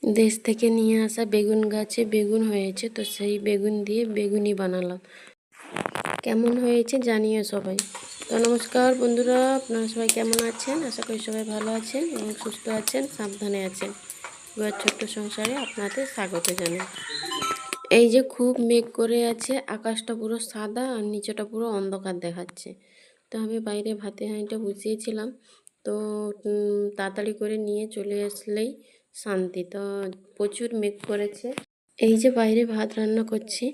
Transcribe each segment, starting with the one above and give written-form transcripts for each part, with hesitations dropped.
দেশ থেকে নিয়ে আসা বেগুন গাছে বেগুন হয়েছে, তো সেই বেগুন দিয়ে বেগুনি বানালাম। কেমন হয়েছে জানিও সবাই। তো নমস্কার বন্ধুরা, আপনারা সবাই কেমন আছেন? আশা করি সবাই ভালো আছেন এবং সুস্থ আছেন, সাবধানে আছেন। গোয়ার ছোট্ট সংসারে আপনাদের স্বাগত জানাই। এই যে খুব মেঘ করে আছে, আকাশটা পুরো সাদা আর নিচেটা পুরো অন্ধকার দেখাচ্ছে। তো আমি বাইরে ভাতে হাঁড়িটা বসিয়েছিলাম, তো তাড়াতাড়ি করে নিয়ে চলে আসলেই শান্তি। তো প্রচুর মেঘ করেছে। এই যে বাইরে ভাত রান্না করছি,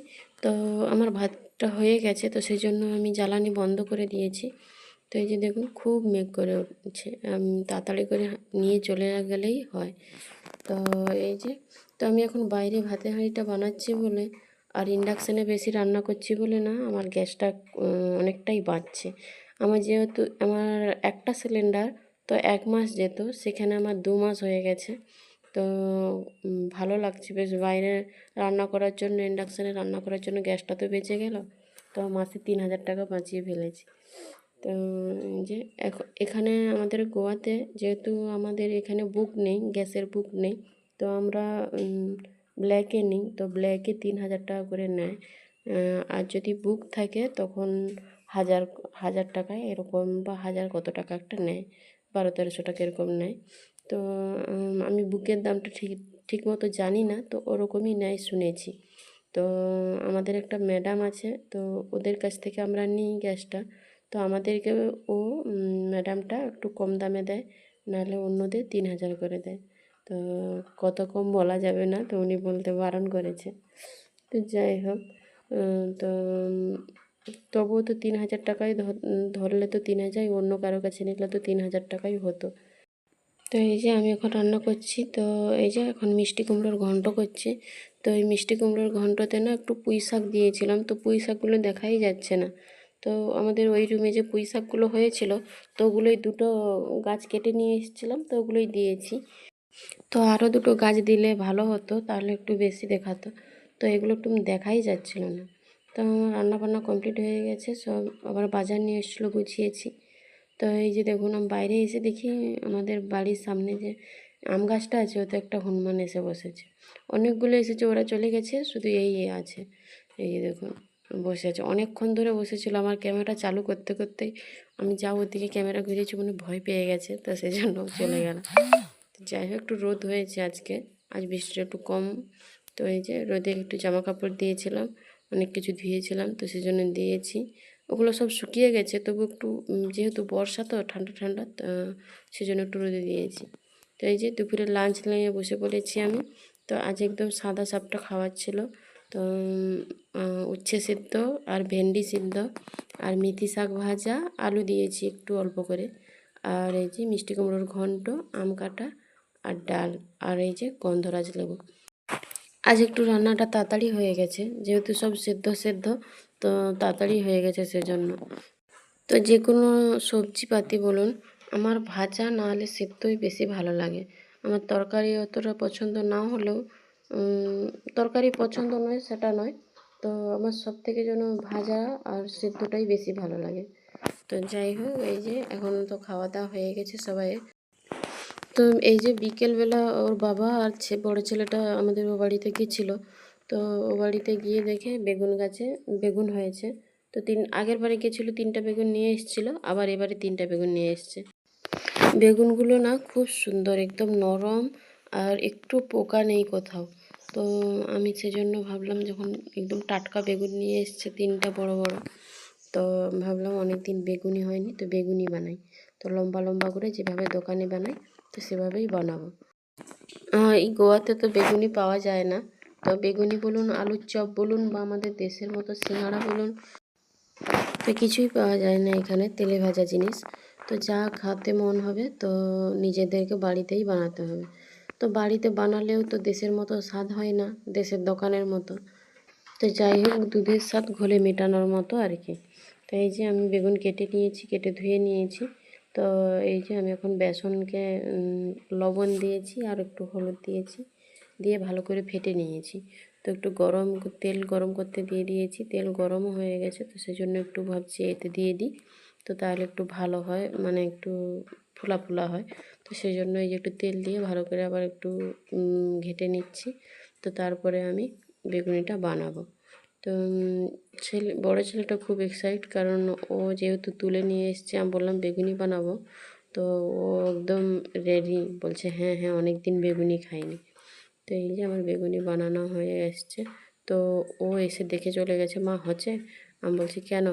তো আমার ভাতটা হয়ে গেছে, তো সেই জন্য আমি জ্বালানি বন্ধ করে দিয়েছি। তো এই যে দেখুন খুব মেঘ করে উঠছে, তাড়াতাড়ি করে নিয়ে চলে গেলেই হয়। তো এই যে, তো আমি এখন বাইরে ভাতের হাঁড়িটা বানাচ্ছি বলে আর ইন্ডাকশানে বেশি রান্না করছি বলে না, আমার গ্যাসটা অনেকটাই বাড়ছে। আমার যেহেতু আমার একটা সিলিন্ডার, তো 1 মাস যেত, সেখানে আমার 2 মাস হয়ে গেছে। তো ভালো লাগছে বেশ, বাইরে রান্না করার জন্য, ইন্ডাকশানে রান্না করার জন্য গ্যাসটা তো বেঁচে গেল। তো মাসে 3,000 টাকা বাঁচিয়ে ফেলেছি। তো যে এখানে আমাদের গোয়াতে যেহেতু আমাদের এখানে বুক নেই, গ্যাসের বুক নেই, তো আমরা ব্ল্যাকে নিই। তো ব্ল্যাকে 3,000 টাকা করে নেয়। আর যদি বুক থাকে তখন হাজার হাজার টাকায় এরকম, বা হাজার কত টাকা একটা নেয়, 1200-1300 টাকা এরকম নেয়। তো আমি বুকের দামটা ঠিক মতো জানি না, তো ওরকমই নেয় শুনেছি। তো আমাদের একটা ম্যাডাম আছে, তো ওদের কাছ থেকে আমরা নিই গ্যাসটা। তো আমাদেরকে ও ম্যাডামটা একটু কম দামে দেয়, নাহলে অন্যদের 3,000 করে দেয়। তো কত কম বলা যাবে না, তো উনি বলতে বারণ করেছে। তো যাই হোক, তো তবুও তো 3,000 টাকাই ধরলে তো 3,000, অন্য কারো কাছে নিলে তো 3,000 টাকাই হতো। তো এই যে আমি এখন রান্না করছি, তো এই যে এখন মিষ্টি কুমড়োর ঘন্ট করছি। তো এই মিষ্টি কুমড়োর ঘন্টতে না একটু পুঁই শাক দিয়েছিলাম, তো পুঁই শাকগুলো দেখাই যাচ্ছে না। তো আমাদের ওই রুমে যে পুঁই শাকগুলো হয়েছিল, তো ওগুলোই 2টো গাছ কেটে নিয়ে এসেছিলাম, তো ওগুলোই দিয়েছি। তো আরও 2টো গাছ দিলে ভালো হতো, তাহলে একটু বেশি দেখাতো। তো এগুলো একটু দেখাই যাচ্ছিল না। তো আমার রান্নাবান্না কমপ্লিট হয়ে গেছে সব, আবার বাজার নিয়ে এসেছিলো, গুছিয়েছি। তো এই যে দেখুন, আমি বাইরে এসে দেখি আমাদের বাড়ির সামনে যে আম গাছটা আছে, ওতে একটা হনুমান এসে বসেছে। অনেকগুলো এসেছে, ওরা চলে গেছে, শুধু এই আছে। এই যে দেখুন বসে আছে, অনেকক্ষণ ধরে বসেছিল। আমার ক্যামেরা চালু করতে করতেই আমি যা ওদিকে ক্যামেরা ঘুরিয়েছি, মনে ভয় পেয়ে গেছে, তো সেই জন্য চলে গেল। যাই হোক, একটু রোদ হয়েছে আজকে, আজ বৃষ্টিটা একটু কম। তো এই যে রোদে একটু জামা কাপড় দিয়েছিলাম, অনেক কিছু ধুয়েছিলাম, তো সেই জন্য দিয়েছি। ওগুলো সব শুকিয়ে গেছে, তবু একটু যেহেতু বর্ষা তো ঠান্ডা ঠান্ডা, সেই জন্য একটু রোদে দিয়েছি। তো এই যে দুপুরে লাঞ্চ নিয়ে বসে পড়েছি আমি। তো আজ একদম সাদা সাপটা খাওয়ার ছিল। তো উচ্ছে সিদ্ধ আর ভেন্ডি সিদ্ধ আর মেথি শাক ভাজা, আলু দিয়েছি একটু অল্প করে, আর এই যে মিষ্টি কুমড়োর ঘন্ট, আম কাটা আর ডাল, আর এই যে গন্ধরাজ লেবু। আজ একটু রান্নাটা তাড়াতাড়ি হয়ে গেছে, যেহেতু সব সেদ্ধ সেদ্ধ, তো তাড়াতাড়ি হয়ে গেছে সেজন্য। তো যে কোনো সবজিপাতি বলুন, আমার ভাজা না হলে সেদ্ধই বেশি ভালো লাগে। আমার তরকারি অতটা পছন্দ না হলেও, তরকারি পছন্দ নয় সেটা নয়, তো আমার সব থেকে যেন ভাজা আর সেদ্ধটাই বেশি ভালো লাগে। তো যাই হোক, এই যে এখন তো খাওয়া দাওয়া হয়ে গেছে সবাই। তো এই যে বিকেলবেলা ওর বাবা আর বড় ছেলেটা আমাদের ও বাড়িতে গিয়েছিলো। তো ও বাড়িতে গিয়ে দেখে বেগুন গাছে বেগুন হয়েছে। তো আগের বারে গিয়েছিলো, 3টা বেগুন নিয়ে এসেছিলো, আবার এবারে 3টা বেগুন নিয়ে এসছে। বেগুনগুলো না খুব সুন্দর, একদম নরম, আর একটু পোকা নেই কোথাও। তো আমি সেজন্য ভাবলাম, যখন একদম টাটকা বেগুন নিয়ে এসছে 3টা বড় বড়, তো ভাবলাম অনেক দিন বেগুনি হয়নি, তো বেগুনি বানাই। তো লম্বা লম্বা করে যেভাবে দোকানে বানাই, তো সেভাবেই বানাবো। এই গোয়াতে তো বেগুনি পাওয়া যায় না। তো বেগুনি বলুন, আলুর চপ বলুন, বা আমাদের দেশের মতো সিঙ্গাড়া বলুন, তো কিছুই পাওয়া যায় না এখানে তেলে ভাজা জিনিস। তো যা খেতে মন হবে, তো নিজেদেরকে বাড়িতেই বানাতে হবে। তো বাড়িতে বানালেও তো দেশের মতো স্বাদ হয় না, দেশের দোকানের মতো। তো যাই হোক, দুধের স্বাদ ঘোলে মেটানোর মতো আর কি। তো এই যে আমি বেগুন কেটে নিয়েছি, কেটে ধুয়ে নিয়েছি। তো এই যে আমি এখন বেসনকে লবণ দিয়েছি আর একটু হলুদ দিয়েছি, দিয়ে ভালো করে ফেটে নিয়েছি। তো একটু তেল গরম করতে দিয়ে দিয়েছি, তেল গরমও হয়ে গেছে, তো সেই জন্য একটু ভাবছি এতে দিয়ে দিই, তো তাহলে একটু ভালো হয়, মানে একটু ফোলা ফোলা হয়। তো সেই জন্য এই যে একটু তেল দিয়ে ভালো করে আবার একটু ঘেটে নিচ্ছি। তো তারপরে আমি বেগুনিটা বানাবো। তো বড় ছেলেটা খুব এক্সাইট, কারণ ও যেহেতু তুলে নিয়ে এসছে, আমি বললাম বেগুনি বানাবো, তো ও একদম রেডি, বলছে হ্যাঁ হ্যাঁ অনেক দিন বেগুনি খাইনি। তো এই যে আমার বেগুনি বানানো হয়ে এসছে। তো ও এসে দেখে চলে গেছে, মা হচ্ছে? আমি বলছি কেন?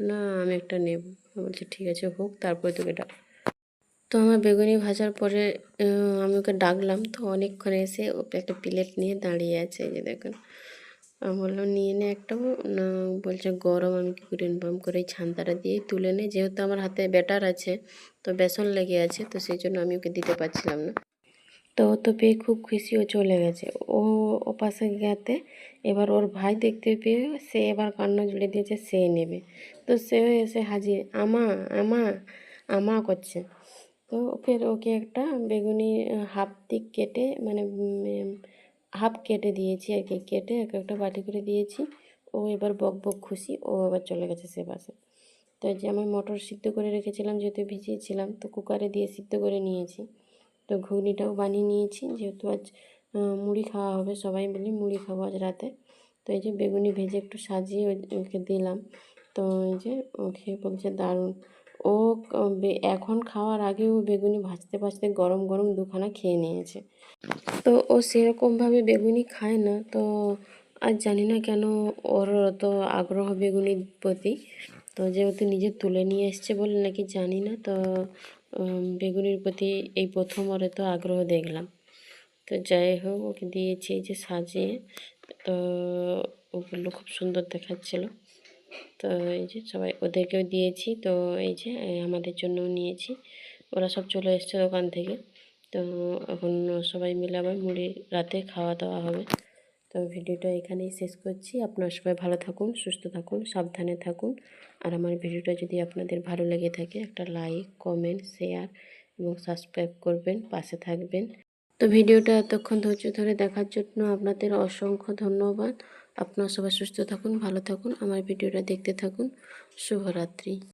না আমি একটা নেব। বলছে ঠিক আছে হোক, তারপরে তোকে ডাক। তো আমার বেগুনি ভাজার পরে আমি ওকে ডাকলাম, তো অনেকক্ষণ এসে ও একটা প্লেট নিয়ে দাঁড়িয়ে আছে, এই যে দেখুন। আমি বললাম নিয়ে নে একটা। না বলছে গরম, আমি কী করে বাম করে এই ছান্তাটা দিয়েই তুলে নে, যেহেতু আমার হাতে ব্যাটার আছে, তো বেসন লেগে আছে, তো সেই জন্য আমি ওকে দিতে পারছিলাম না। তো ও তো পেয়ে খুব খুশি, ও চলে গেছে। ও পাশে গেতে এবার ওর ভাই দেখতে পেয়ে সে এবার কান্না জুড়ে দিয়েছে, সে নেবে। তো সেও এসে হাজির, আমা আমা আমা করছে। তো ফের ওকে একটা বেগুনি হাফ দিক কেটে, মানে হাফ কেটে দিয়েছি আর কি, কেটে একটা বাটি করে দিয়েছি। ও এবার বক বক খুশি, ও আবার চলে গেছে সে পাশে। তো যে আমি মটর সিদ্ধ করে রেখেছিলাম, যেহেতু ভিজিয়েছিলাম, তো কুকারে দিয়ে সিদ্ধ করে নিয়েছি। তো ঘুগনিটাও বানিয়ে নিয়েছি, যেহেতু আজ মুড়ি খাওয়া হবে, সবাই মিলে মুড়ি খাবো আজ রাতে। তো এই যে বেগুনি ভেজে একটু সাজিয়ে ওকে দিলাম। তো এই যে ও খেয়ে বলছে দারুণ। ও এখন খাওয়ার আগেও বেগুনি ভাজতে ভাজতে গরম গরম দুখানা খেয়ে নিয়েছে। তো ও সেরকমভাবে বেগুনি খায় না, তো আর জানি না কেন ওর অত আগ্রহ বেগুনির প্রতি। তো যেহেতু নিজে তুলে নিয়ে এসছে বলে নাকি জানি না, তো বেগুনির প্রতি এই প্রথম ওর তো আগ্রহ দেখলাম। তো যাই হোক ওকে দিয়েছি এই যে সাজিয়ে। তো ওগুলো খুব সুন্দর দেখাচ্ছিলো। তো এই যে সবাই ওদেরকেও দিয়েছি, তো এই যে আমাদের জন্যও নিয়েছি। ওরা সব চলে এসছে দোকান থেকে। তো এখন সবাই মিলে আবার মুড়ি রাতে খাওয়া দাওয়া হবে। তো ভিডিওটা এখানেই শেষ করছি। আপনারা সবাই ভালো থাকুন, সুস্থ থাকুন, সাবধানে থাকুন। আর আমার ভিডিওটা যদি আপনাদের ভালো লেগে থাকে, একটা লাইক, কমেন্ট, শেয়ার এবং সাবস্ক্রাইব করবেন, পাশে থাকবেন। তো ভিডিওটা এতক্ষণ ধৈর্য ধরে দেখার জন্য আপনাদের অসংখ্য ধন্যবাদ। আপনারা সবাই সুস্থ থাকুন, ভালো থাকুন, আমার ভিডিওটা দেখতে থাকুন। শুভরাত্রি।